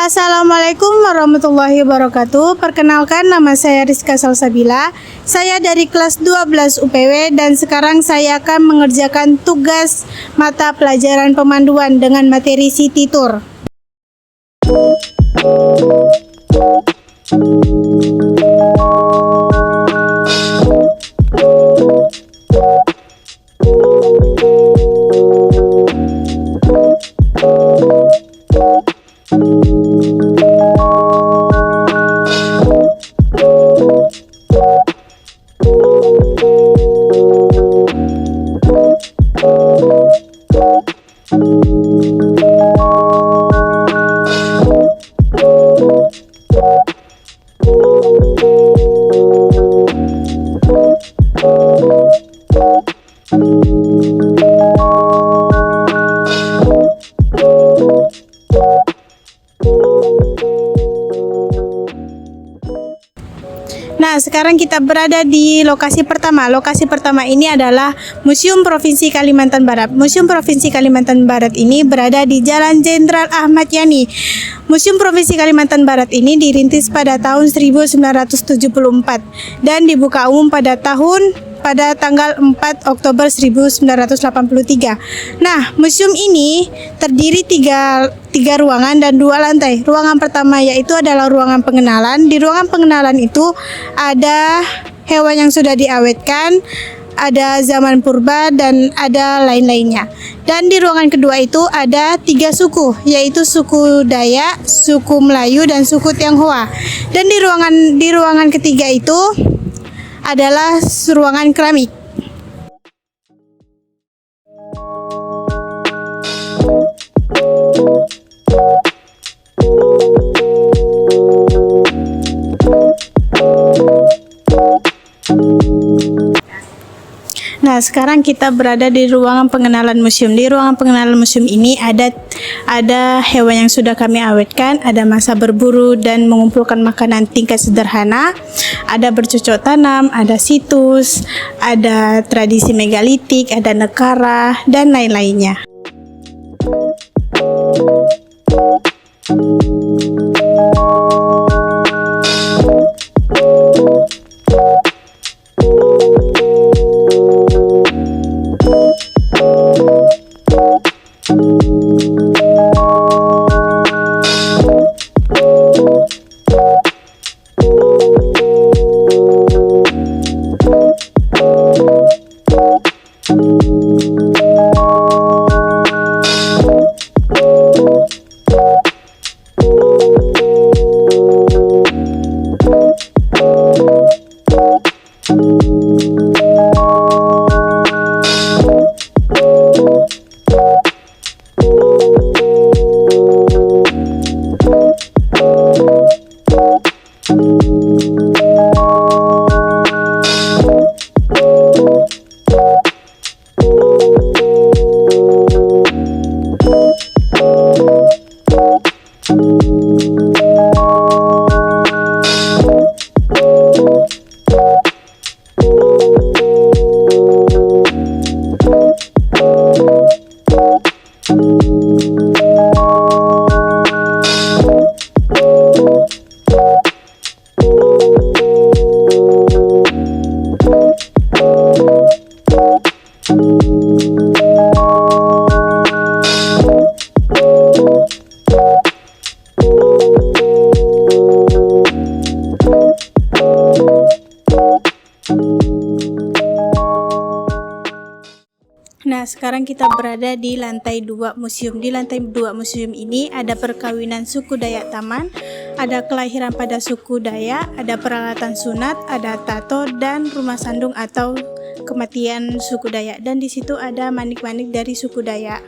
Assalamualaikum warahmatullahi wabarakatuh. Perkenalkan, nama saya Rizka Salsabila. Saya dari kelas 12 UPW dan sekarang saya akan mengerjakan tugas mata pelajaran pemanduan dengan materi City Tour. Nah, sekarang kita berada di lokasi pertama. Lokasi pertama ini adalah Museum Provinsi Kalimantan Barat. Museum Provinsi Kalimantan Barat ini berada di Jalan Jenderal Ahmad Yani. Museum Provinsi Kalimantan Barat ini dirintis pada tahun 1974 dan dibuka umum pada tanggal 4 Oktober 1983. Nah, museum ini terdiri tiga ruangan dan 2 lantai. Ruangan pertama yaitu adalah ruangan pengenalan. Di ruangan pengenalan itu ada hewan yang sudah diawetkan, ada zaman purba, dan ada lain-lainnya. Dan di ruangan kedua itu ada 3 suku, yaitu suku Dayak, suku Melayu, dan suku Tionghoa. Dan di ruangan ketiga itu adalah ruangan keramik. Nah, sekarang kita berada di ruangan pengenalan museum. Di ruangan pengenalan museum ini ada hewan yang sudah kami awetkan, ada masa berburu dan mengumpulkan makanan tingkat sederhana, ada bercocok tanam, ada situs, ada tradisi megalitik, ada nekara, dan lain-lainnya. Nah, sekarang kita berada di lantai 2 museum. Di lantai 2 museum ini ada perkawinan suku Dayak Taman, ada kelahiran pada suku Dayak, ada peralatan sunat, ada tato, dan rumah sandung atau kematian suku Dayak. Dan di situ ada manik-manik dari suku Dayak.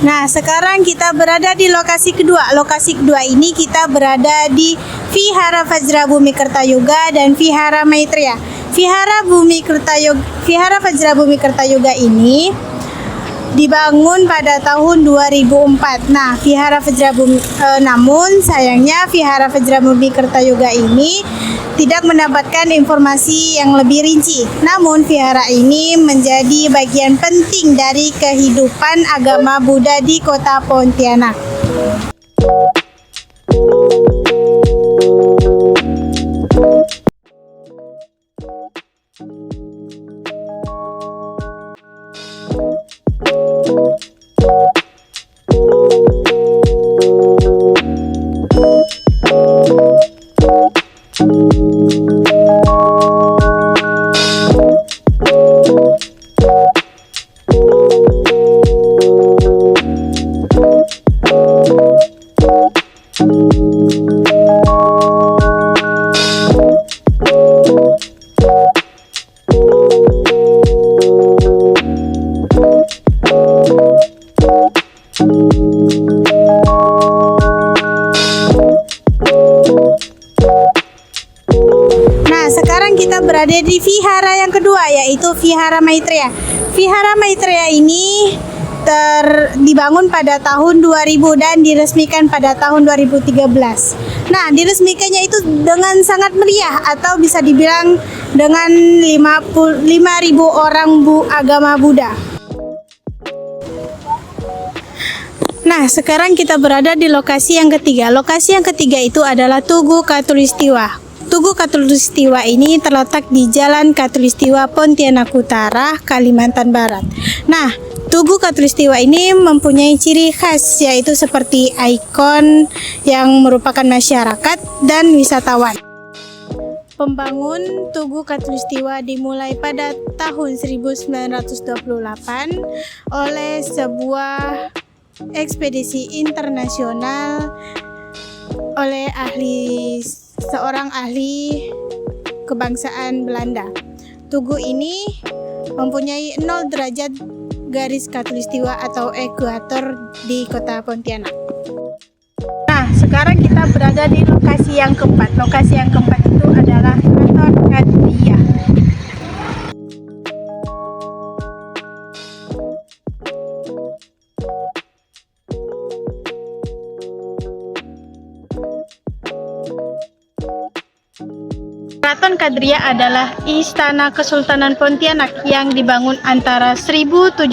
Nah, sekarang kita berada di lokasi kedua. Lokasi kedua ini kita berada di Vihara Vajrabhumi Kertayoga dan Vihara Maitreya. Vihara Vajrabhumi Kertayoga ini dibangun pada tahun 2004. Nah, namun sayangnya Vihara Vajrabhumi Kertayoga ini tidak mendapatkan informasi yang lebih rinci. Namun vihara ini menjadi bagian penting dari kehidupan agama Buddha di kota Pontianak. Kita berada di vihara yang kedua, yaitu Vihara Maitreya. Vihara Maitreya ini dibangun pada tahun 2000 dan diresmikan pada tahun 2013. Nah, diresmikannya itu dengan sangat meriah, atau bisa dibilang dengan 5.000 orang agama Buddha. Nah, sekarang kita berada di lokasi yang ketiga. Lokasi yang ketiga itu adalah Tugu Khatulistiwa. Tugu Khatulistiwa ini terletak di Jalan Khatulistiwa, Pontianak Utara, Kalimantan Barat. Nah, Tugu Khatulistiwa ini mempunyai ciri khas, yaitu seperti ikon yang merupakan masyarakat dan wisatawan. Pembangun Tugu Khatulistiwa dimulai pada tahun 1928 oleh sebuah ekspedisi internasional oleh seorang ahli kebangsaan Belanda. Tugu ini mempunyai 0 derajat garis khatulistiwa atau ekuator di kota Pontianak. Nah, sekarang kita berada di lokasi yang keempat. Lokasi yang keempat itu adalah kantor Kadria. Keraton Kadria adalah Istana Kesultanan Pontianak yang dibangun antara 1771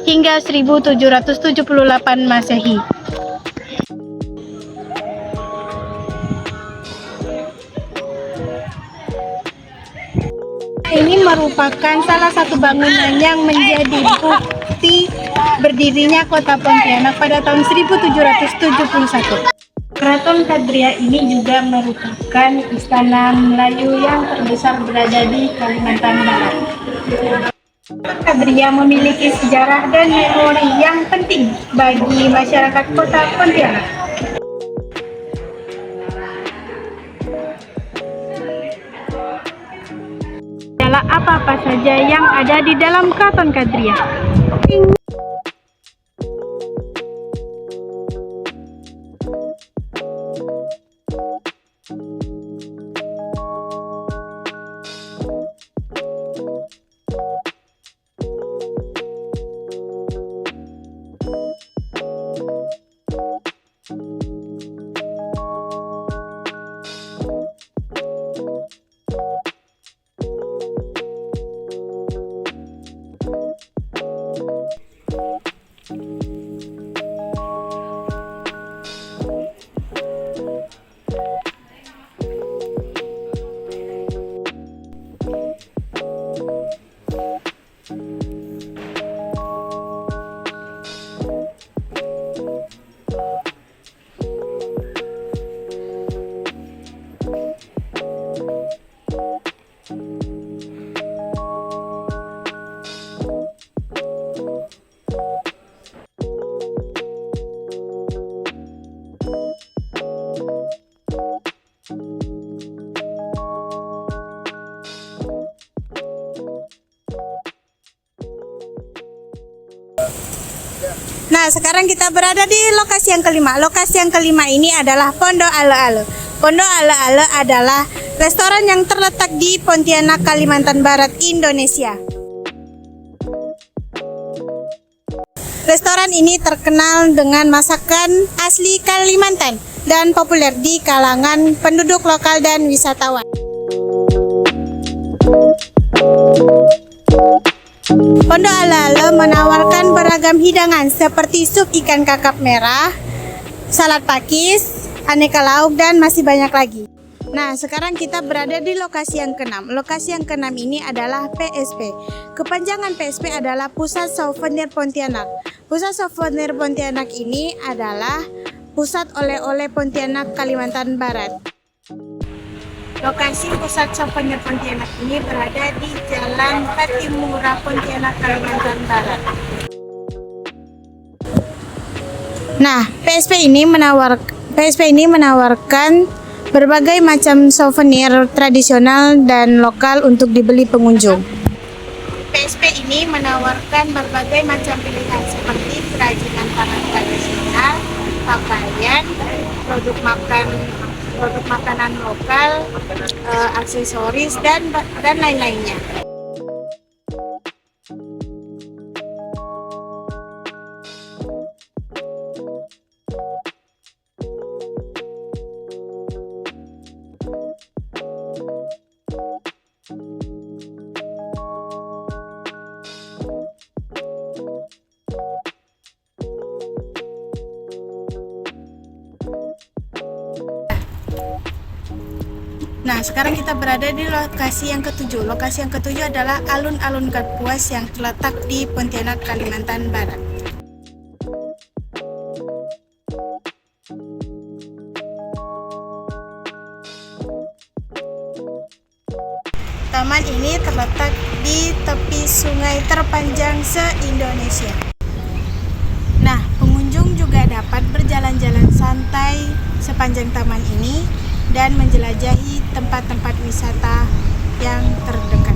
hingga 1778 Masehi. Ini merupakan salah satu bangunan yang menjadi bukti berdirinya kota Pontianak pada tahun 1771. Keraton Kadria ini juga merupakan istana Melayu yang terbesar berada di Kalimantan Barat. Keraton Kadria memiliki sejarah dan memori yang penting bagi masyarakat kota Pontianak. Adalah apa-apa saja yang ada di dalam Keraton Kadria. Nah, sekarang kita berada di lokasi yang kelima. Lokasi yang kelima ini adalah Pondok Ale-Ale. Pondok Ale-Ale adalah restoran yang terletak di Pontianak, Kalimantan Barat, Indonesia. Restoran ini terkenal dengan masakan asli Kalimantan dan populer di kalangan penduduk lokal dan wisatawan. Pondok Ale-Ale menawarkan beragam hidangan seperti sup ikan kakap merah, salad pakis, aneka lauk, dan masih banyak lagi. Nah, sekarang kita berada di lokasi yang keenam. Lokasi yang keenam ini adalah PSP. Kepanjangan PSP adalah Pusat Souvenir Pontianak. Pusat Souvenir Pontianak ini adalah pusat oleh-oleh Pontianak, Kalimantan Barat. Lokasi Pusat Souvenir Pontianak ini berada di Jalan Patimura, Pontianak, Kalimantan Barat. Nah, PSP ini menawarkan berbagai macam souvenir tradisional dan lokal untuk dibeli pengunjung. PSP ini menawarkan berbagai macam pilihan seperti kerajinan tangan tradisional, pakaian, produk makanan lokal, aksesoris, dan lain-lainnya. Nah, sekarang kita berada di lokasi yang ketujuh. Lokasi yang ketujuh adalah Alun-Alun Kapuas yang terletak di Pontianak, Kalimantan Barat. Taman ini terletak di tepi sungai terpanjang se-Indonesia. Nah, pengunjung juga dapat berjalan-jalan santai sepanjang taman ini dan menjelajahi tempat-tempat wisata yang terdekat.